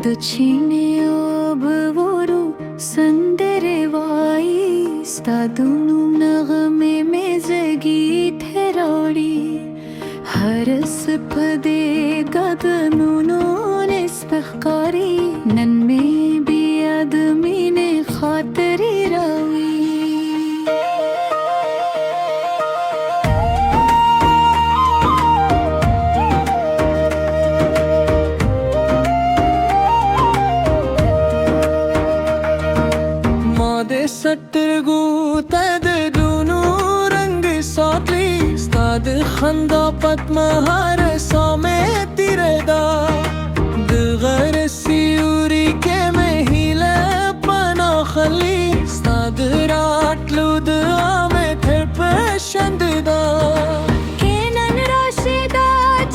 Tăcine obvoru sandere vai stadunu nagme में जगी थेरोड़ी हरस पदे गदनुनो निस्पखकारी नन में भी आदमी ने खातरी रावी सटरगू तद दूनु रंग सातली स्ताद खंदा पद्महार सामे तिरदा दगर सियूरी के महिला पना खली स्ताद राटलू में थे पसंददा केनन राशिदा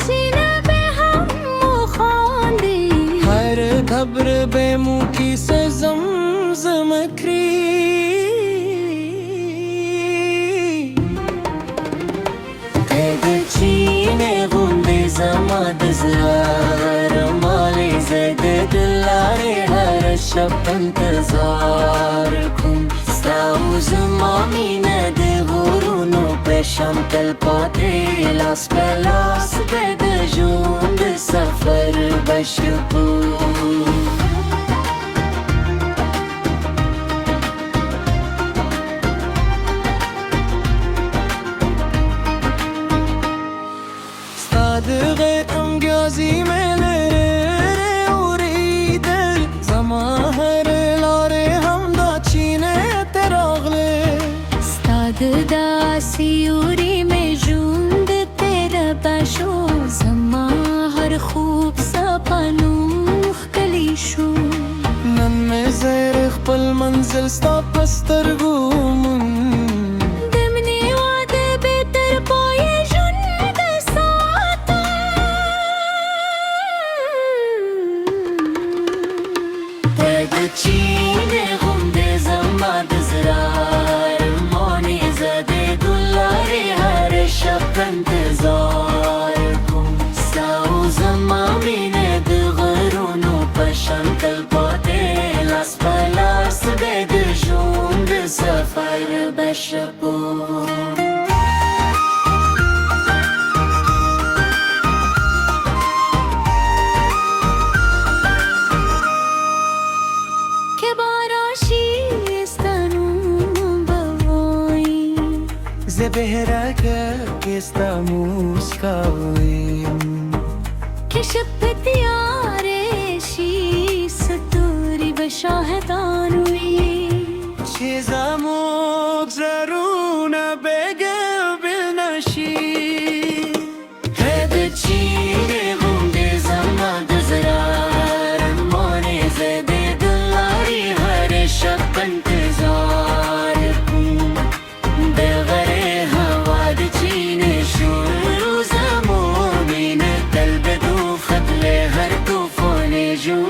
चीना पे हम मुखांदी हर खबर बेमू की से जमजमखरी زماد زهر مالي زد دلاري هر شب انتظاركم ستاو زمامي ندي غورونو بشام تلپاتي لاس بلاس بد جون سفر بشبو غيرم جازي ملري أريد زماهر لاري هم داچينه تراغلي استاد داسيوري में जूंद तेरा बशो زماهر خوب सपनों कलीशो नन में ज़ेर खपल मंजिल स्ता पस्तरगुमन Cine gumde zamad zrar moni zade dullari har shab intizarkum sao zamamine dgharunu pashan talpate las palas bed jund safar bashbu زبهرك estamos kawin كشفت ياري شي ستوري بشاهدانوي شزاموك زرونا بقلب النشيد هذا تشيني غمدي زماد زرار موني زدي دلاري هاري شب انتظاركم بغري هوا تشيني شو زمو من القلب دوف خطلي هر طوفوني جو